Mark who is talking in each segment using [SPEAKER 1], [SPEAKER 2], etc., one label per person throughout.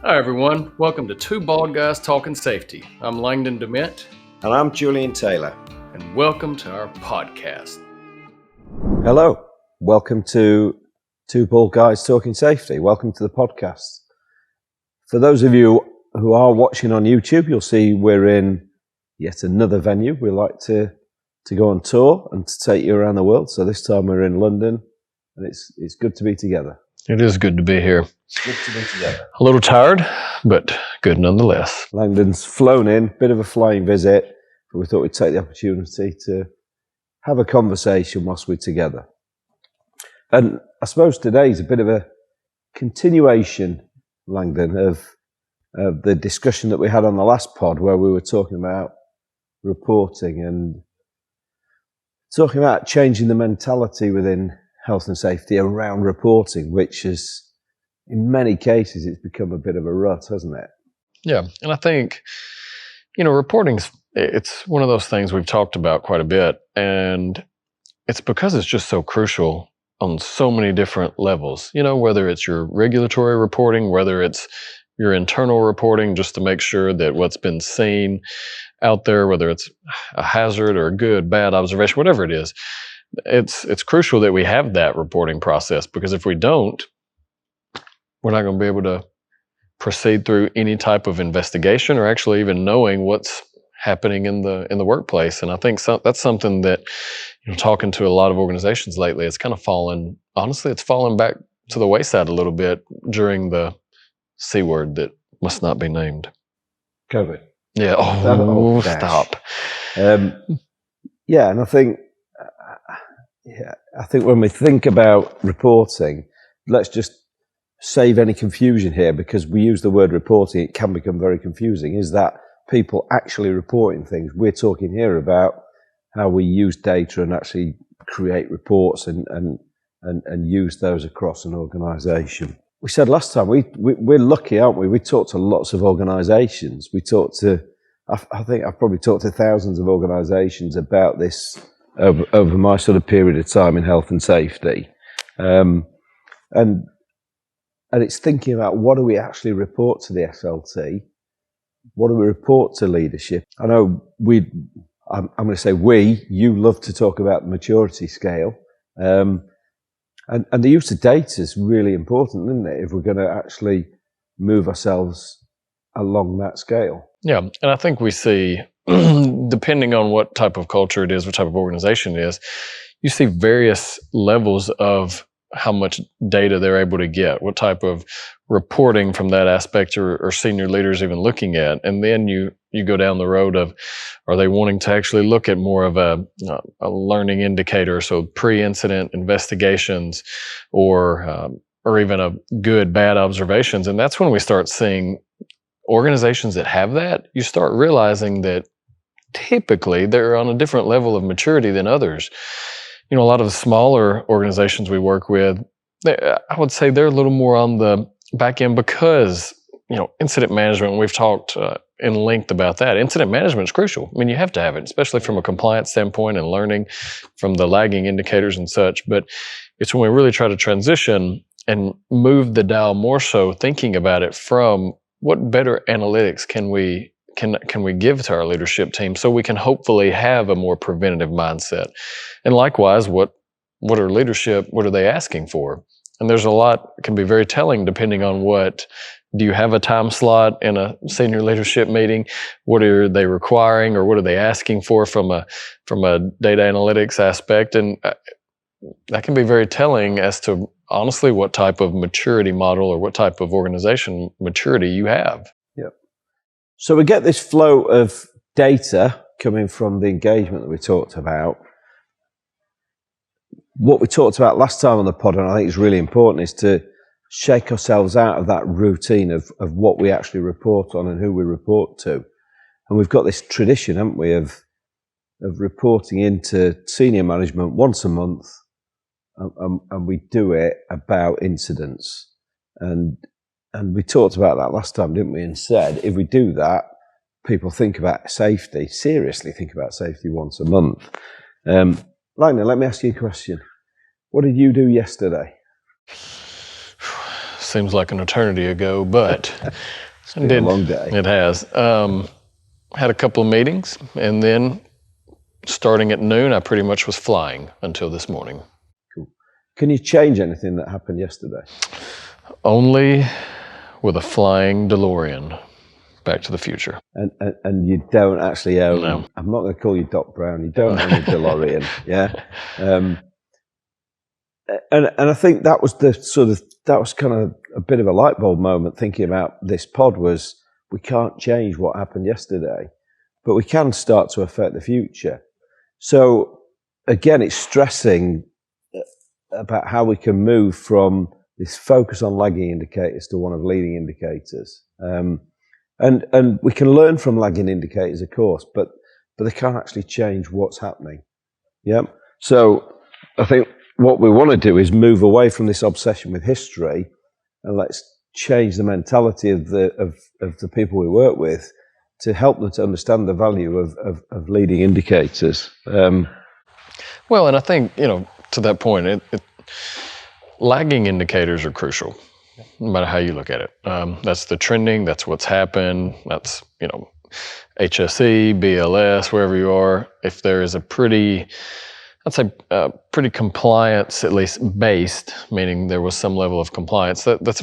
[SPEAKER 1] Hi everyone, welcome to Two Bald Guys Talking Safety. I'm Langdon DeMint.
[SPEAKER 2] And I'm Julian Taylor.
[SPEAKER 1] And welcome to our podcast.
[SPEAKER 2] Hello, welcome to Two Bald Guys Talking Safety. Welcome to the podcast. For those of you who are watching on YouTube, you'll see we're in yet another venue. We like to go on tour and to take you around the world. So this time we're in London, and it's good to be together.
[SPEAKER 1] It is good to be here.
[SPEAKER 2] Good to be together.
[SPEAKER 1] A little tired, but good nonetheless.
[SPEAKER 2] Langdon's flown in, bit of a flying visit, but we thought we'd take the opportunity to have a conversation whilst we're together. And I suppose today's a bit of a continuation, Langdon, of the discussion that we had on the last pod where we were talking about reporting and talking about changing the mentality within health and safety around reporting, which is, in many cases, it's become a bit of a rut, hasn't it?
[SPEAKER 1] Yeah, and I think, reporting's, it's one of those things we've talked about quite a bit, and it's because it's just so crucial on so many different levels, whether it's your regulatory reporting, whether it's your internal reporting, just to make sure that what's been seen out there, whether it's a hazard or a good, bad observation, whatever it is, it's crucial that we have that reporting process, because if we don't, we're not going to be able to proceed through any type of investigation or actually even knowing what's happening in the workplace. And I think that's something that, talking to a lot of organizations lately, it's kind of fallen back to the wayside a little bit during the C word that must not be named.
[SPEAKER 2] COVID.
[SPEAKER 1] Yeah. Stop.
[SPEAKER 2] Yeah, and I think when we think about reporting, let's just save any confusion here, because we use the word reporting, it can become very confusing. Is that people actually reporting things? We're talking here about how we use data and actually create reports and use those across an organisation. We said last time, we're lucky, aren't we? We talk to lots of organisations. I think I've probably talked to thousands of organisations about this over my sort of period of time in health and safety. And it's thinking about, what do we actually report to the SLT? What do we report to leadership? I know I'm going to say you love to talk about the maturity scale. And the use of data is really important, isn't it, if we're going to actually move ourselves along that scale?
[SPEAKER 1] Yeah, and I think we see, depending on what type of culture it is, what type of organization it is, you see various levels of how much data they're able to get, what type of reporting from that aspect or senior leaders even looking at. And then you go down the road of, are they wanting to actually look at more of a learning indicator, so pre-incident investigations or even a good, bad observations. And that's when we start seeing organizations that have that, you start realizing that typically they're on a different level of maturity than others. A lot of the smaller organizations we work with, I would say they're a little more on the back end because, incident management, we've talked in length about that. Incident management is crucial. I mean, you have to have it, especially from a compliance standpoint and learning from the lagging indicators and such. But it's when we really try to transition and move the dial more so thinking about it from what better analytics can we give to our leadership team so we can hopefully have a more preventative mindset. And likewise, what are they asking for? And there's a lot can be very telling depending on do you have a time slot in a senior leadership meeting? What are they requiring, or what are they asking for from a data analytics aspect? And that can be very telling as to honestly what type of maturity model or what type of organization maturity you have.
[SPEAKER 2] Yep. So we get this flow of data coming from the engagement that we talked about. What we talked about last time on the pod, and I think is really important, is to shake ourselves out of that routine of what we actually report on and who we report to. And we've got this tradition, haven't we, of reporting into senior management once a month, and we do it about incidents. And we talked about that last time, didn't we? And said, if we do that, people think about safety, seriously think about safety once a month. Langdon, let me ask you a question. What did you do yesterday?
[SPEAKER 1] seems like an eternity ago, but
[SPEAKER 2] It's been a long day.
[SPEAKER 1] It has. Had a couple of meetings, and then starting at noon, I pretty much was flying until this morning.
[SPEAKER 2] Cool. Can you change anything that happened yesterday?
[SPEAKER 1] Only with a flying DeLorean. Back to the Future.
[SPEAKER 2] And you don't actually own,
[SPEAKER 1] No.
[SPEAKER 2] I'm not going to call you Doc Brown, you don't own a DeLorean, yeah? And I think that was that was kind of a bit of a light bulb moment thinking about this pod was, we can't change what happened yesterday, but we can start to affect the future. So again, it's stressing about how we can move from this focus on lagging indicators to one of leading indicators. And we can learn from lagging indicators, of course, but they can't actually change what's happening. Yeah. So I think what we want to do is move away from this obsession with history, and let's change the mentality of the people we work with to help them to understand the value of leading indicators.
[SPEAKER 1] Well, and I think, to that point, lagging indicators are crucial, no matter how you look at it. That's the trending, that's what's happened, that's, HSE, BLS, wherever you are. If there is a pretty compliance, at least based, meaning there was some level of compliance, that's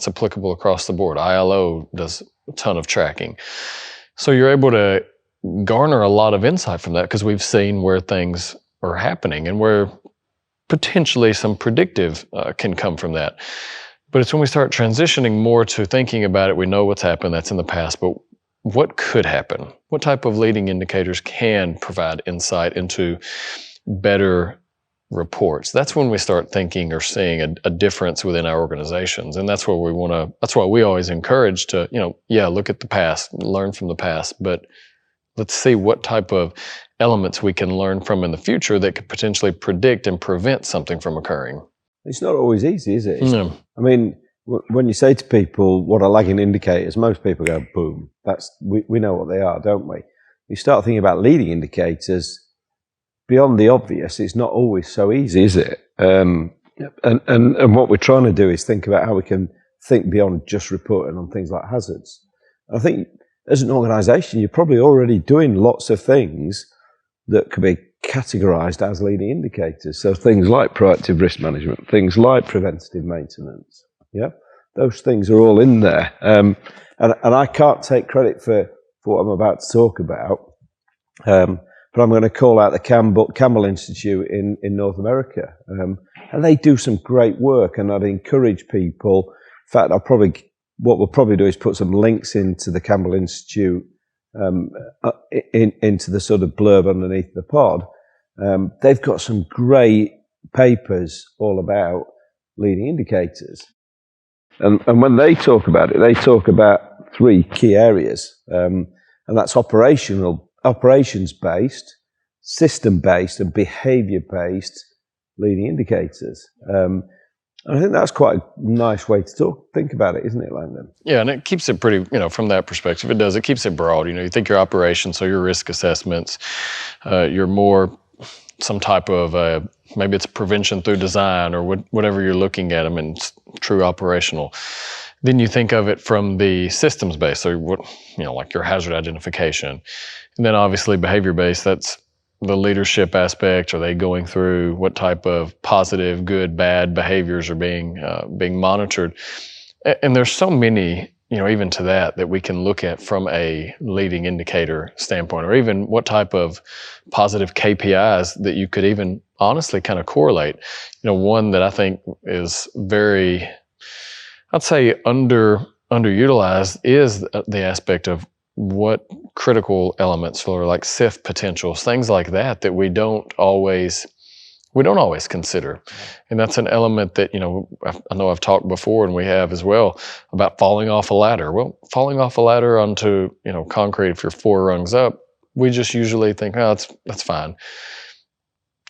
[SPEAKER 1] applicable across the board. ILO does a ton of tracking. So you're able to garner a lot of insight from that because we've seen where things are happening and where potentially some predictive can come from that. But it's when we start transitioning more to thinking about it, we know what's happened, that's in the past, but what could happen? What type of leading indicators can provide insight into better reports? That's when we start thinking or seeing a difference within our organizations. And that's where that's why we always encourage to, look at the past, learn from the past, but let's see what type of elements we can learn from in the future that could potentially predict and prevent something from occurring.
[SPEAKER 2] It's not always easy, is it?
[SPEAKER 1] No.
[SPEAKER 2] I mean, when you say to people, what are lagging indicators, most people go, boom. We know what they are, don't we? You start thinking about leading indicators, beyond the obvious, it's not always so easy, is it? And what we're trying to do is think about how we can think beyond just reporting on things like hazards. I think as an organisation, you're probably already doing lots of things that could be categorised as leading indicators. So things like proactive risk management, things like preventative maintenance. Yeah, those things are all in there. And I can't take credit for what I'm about to talk about. But I'm going to call out the Campbell Institute in North America. And they do some great work, and I'd encourage people. In fact, what we'll probably do is put some links into the Campbell Institute, into the sort of blurb underneath the pod. They've got some great papers all about leading indicators. And when they talk about it, they talk about three key areas. And that's operations-based, system-based, and behavior-based leading indicators. And I think that's quite a nice way to think about it, isn't it, Langdon?
[SPEAKER 1] Yeah, and it keeps it pretty, from that perspective, it keeps it broad. You think your operations, so your risk assessments, you're more some type of, maybe it's prevention through design or whatever you're looking at them in true operational. Then you think of it from the systems base, so like your hazard identification. And then obviously behavior based, that's the leadership aspect. Are they going through what type of positive, good, bad behaviors are being monitored? And there's so many, even to that we can look at from a leading indicator standpoint, or even what type of positive KPIs that you could even honestly kind of correlate. One that I think is very, I'd say underutilized is the aspect of what critical elements, or like SIF potentials, things like that we don't always consider. And that's an element that, I know I've talked before, and we have as well, about falling off a ladder. Well, falling off a ladder onto, concrete, if you're 4 rungs up, we just usually think, oh, that's fine.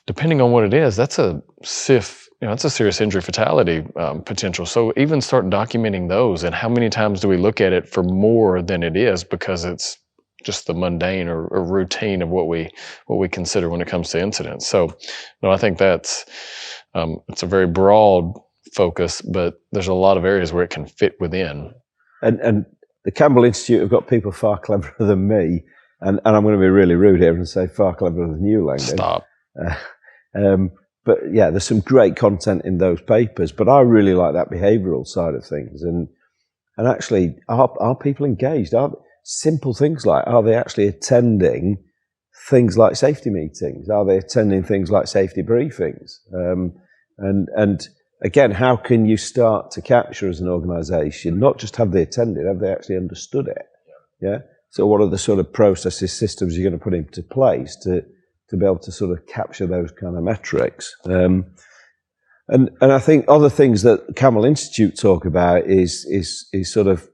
[SPEAKER 1] Depending on what it is, that's a SIF, that's a serious injury fatality potential. So even start documenting those, and how many times do we look at it for more than it is, because it's just the mundane or routine of what we consider when it comes to incidents. So, I think that's it's a very broad focus, but there's a lot of areas where it can fit within.
[SPEAKER 2] And the Campbell Institute have got people far cleverer than me, and I'm going to be really rude here and say far cleverer than you, Langdon.
[SPEAKER 1] Stop.
[SPEAKER 2] But yeah, there's some great content in those papers, but I really like that behavioural side of things. And actually, are people engaged? Are simple things like, are they actually attending things like safety meetings? Are they attending things like safety briefings? And again, how can you start to capture as an organisation, not just have they attended, have they actually understood it? Yeah. So what are the sort of processes, systems you're going to put into place to be able to sort of capture those kind of metrics? And I think other things that Campbell Institute talk about is sort of,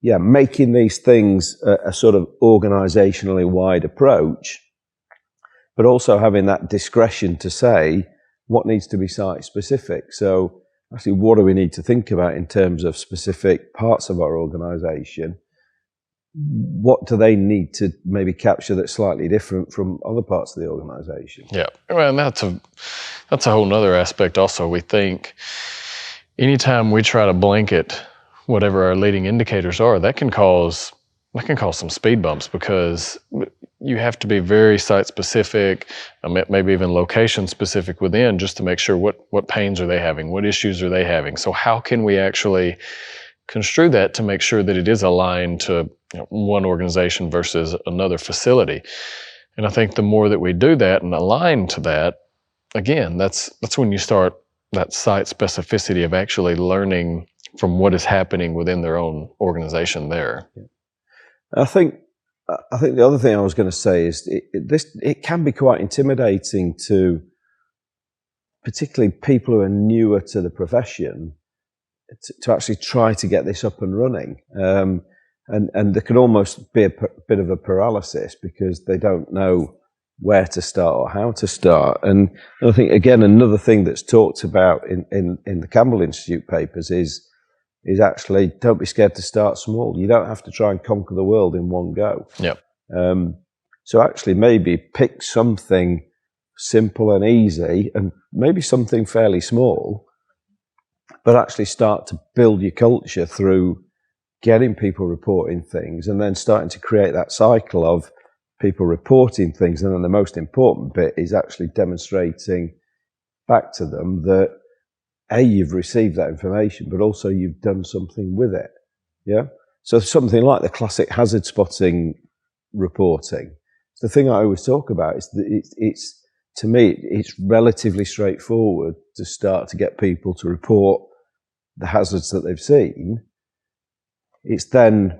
[SPEAKER 2] making these things a sort of organisationally wide approach, but also having that discretion to say what needs to be site specific. So actually, what do we need to think about in terms of specific parts of our organisation? What do they need to maybe capture that's slightly different from other parts of the organisation?
[SPEAKER 1] Yeah, well, and that's a whole nother aspect also. We think anytime we try to blanket whatever our leading indicators are, that can cause some speed bumps, because you have to be very site specific, maybe even location specific within, just to make sure what pains are they having, what issues are they having. So how can we actually construe that to make sure that it is aligned to one organization versus another facility? And I think the more that we do that and align to that, again, that's when you start that site specificity of actually learning from what is happening within their own organization there.
[SPEAKER 2] Yeah. I think the other thing I was going to say is it can be quite intimidating to particularly people who are newer to the profession to actually try to get this up and running. And there can almost be a bit of a paralysis because they don't know where to start or how to start. And I think, again, another thing that's talked about in the Campbell Institute papers is actually don't be scared to start small. You don't have to try and conquer the world in one go.
[SPEAKER 1] Yep.
[SPEAKER 2] So actually maybe pick something simple and easy and maybe something fairly small, but actually start to build your culture through getting people reporting things and then starting to create that cycle of people reporting things. And then the most important bit is actually demonstrating back to them that you've received that information, but also you've done something with it. Yeah. So something like the classic hazard spotting reporting. The thing I always talk about is that it's to me, it's relatively straightforward to start to get people to report the hazards that they've seen. It's then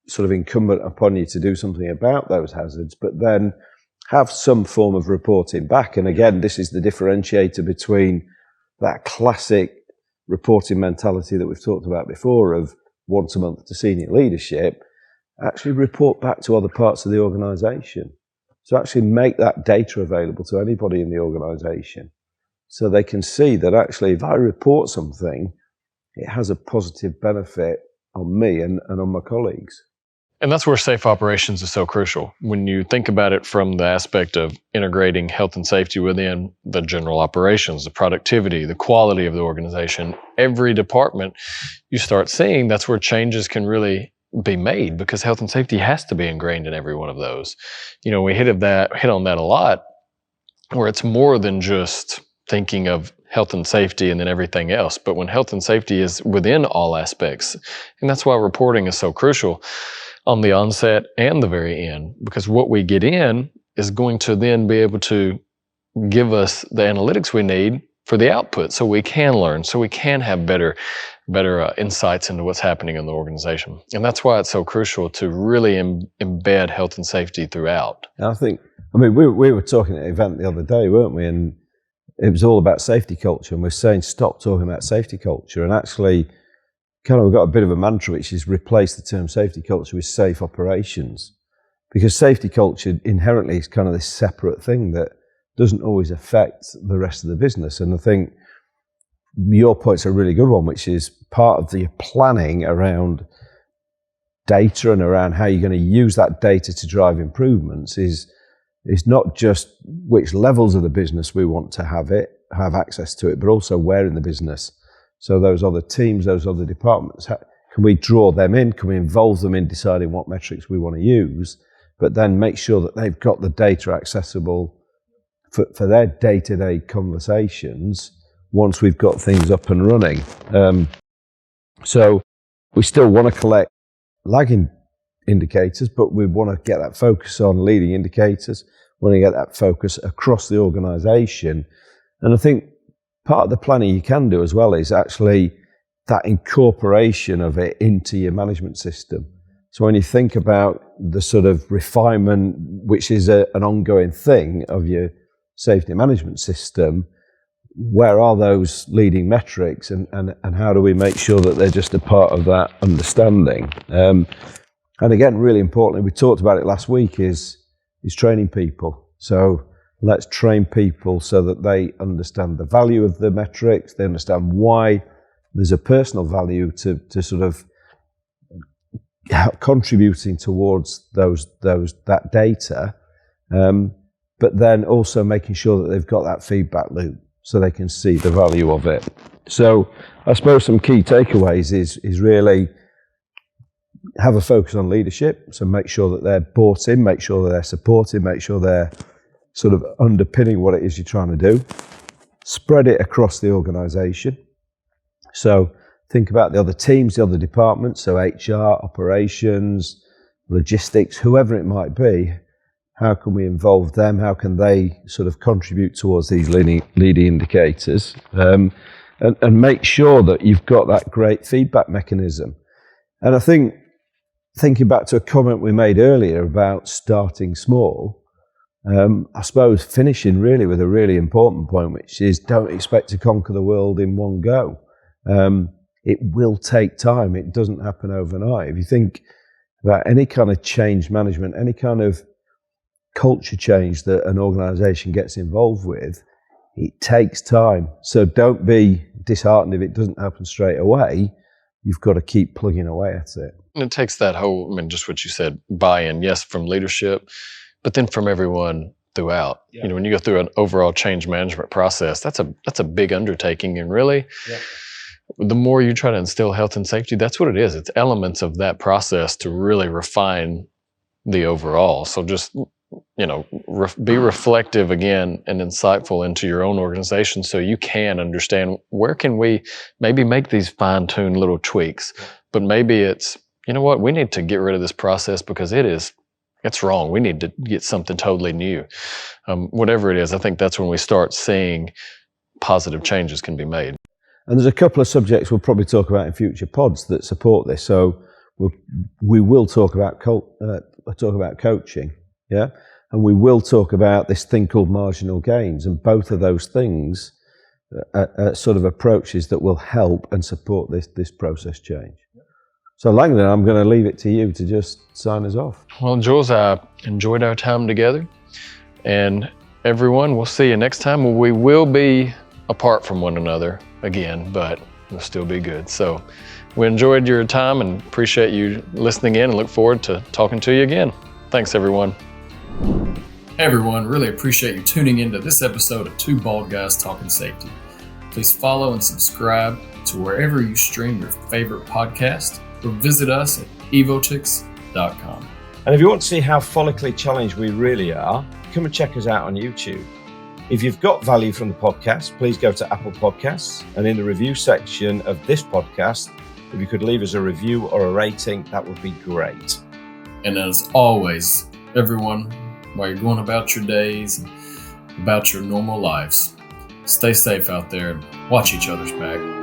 [SPEAKER 2] sort of incumbent upon you to do something about those hazards, but then have some form of reporting back. And again, this is the differentiator between that classic reporting mentality that we've talked about before of once a month to senior leadership, actually report back to other parts of the organisation. So actually make that data available to anybody in the organisation so they can see that actually if I report something, it has a positive benefit on me and on my colleagues.
[SPEAKER 1] And that's where safe operations is so crucial. When you think about it from the aspect of integrating health and safety within the general operations, the productivity, the quality of the organization, every department, you start seeing that's where changes can really be made, because health and safety has to be ingrained in every one of those. You know, we hit on that a lot, where it's more than just thinking of health and safety and then everything else, but when health and safety is within all aspects. And that's why reporting is so crucial on the onset and the very end, because what we get in is going to then be able to give us the analytics we need for the output, so we can learn, so we can have better insights into what's happening in the organization. And that's why it's so crucial to really embed health and safety throughout.
[SPEAKER 2] We were talking at an event the other day, weren't we? And it was all about safety culture, and we're saying stop talking about safety culture, and actually we've got a bit of a mantra, which is replace the term safety culture with safe operations, because safety culture inherently is kind of this separate thing that doesn't always affect the rest of the business. And I think your point's a really good one, which is part of the planning around data and around how you're going to use that data to drive improvements is not just which levels of the business we want to have access to it, but also where in the business. So those other teams, those other departments, can we draw them in? Can we involve them in deciding what metrics we want to use? But then make sure that they've got the data accessible for their day-to-day conversations once we've got things up and running. So we still want to collect lagging indicators, but we want to get that focus on leading indicators. We want to get that focus across the organisation. And I think part of the planning you can do as well is actually that incorporation of it into your management system. So when you think about the sort of refinement, which is an ongoing thing of your safety management system, where are those leading metrics and how do we make sure that they're just a part of that understanding? And again, really importantly, we talked about it last week, is training people. So let's train people so that they understand the value of the metrics, they understand why there's a personal value to sort of contributing towards that data, but then also making sure that they've got that feedback loop so they can see the value of it. So I suppose some key takeaways is really have a focus on leadership. So make sure that they're bought in, make sure that they're supported, make sure they're sort of underpinning what it is you're trying to do. Spread it across the organisation. So think about the other teams, the other departments, so HR, operations, logistics, whoever it might be. How can we involve them? How can they sort of contribute towards these leading indicators? And make sure that you've got that great feedback mechanism. And I think, thinking back to a comment we made earlier about starting small, I suppose finishing really with a really important point, which is don't expect to conquer the world in one go. It will take time. It doesn't happen overnight. If you think about any kind of change management, any kind of culture change that an organisation gets involved with, it takes time. So don't be disheartened if it doesn't happen straight away. You've got to keep plugging away at it.
[SPEAKER 1] And it takes that whole, just what you said, buy-in, yes, from leadership, but then from everyone throughout. Yeah. When you go through an overall change management process, that's a big undertaking. And really, the more you try to instill health and safety, that's what it is. It's elements of that process to really refine the overall. So just, be reflective again and insightful into your own organization so you can understand where can we maybe make these fine-tuned little tweaks. But maybe it's, we need to get rid of this process because it's wrong. We need to get something totally new. Whatever it is, I think that's when we start seeing positive changes can be made.
[SPEAKER 2] And there's a couple of subjects we'll probably talk about in future pods that support this. So we will talk about coaching, and we will talk about this thing called marginal gains. And both of those things are sort of approaches that will help and support this process change. So Langdon, I'm going to leave it to you to just sign us off.
[SPEAKER 1] Well, Jules, I enjoyed our time together. And everyone, we'll see you next time. We will be apart from one another again, but we'll still be good. So we enjoyed your time and appreciate you listening in and look forward to talking to you again. Thanks, everyone.
[SPEAKER 3] Hey, everyone. Really appreciate you tuning into this episode of Two Bald Guys Talking Safety. Please follow and subscribe to wherever you stream your favorite podcast, or visit us at evotix.com.
[SPEAKER 2] And if you want to see how follically challenged we really are, come and check us out on YouTube. If you've got value from the podcast, please go to Apple Podcasts, and in the review section of this podcast, if you could leave us a review or a rating, that would be great.
[SPEAKER 3] And as always, everyone, while you're going about your days and about your normal lives, stay safe out there and watch each other's back.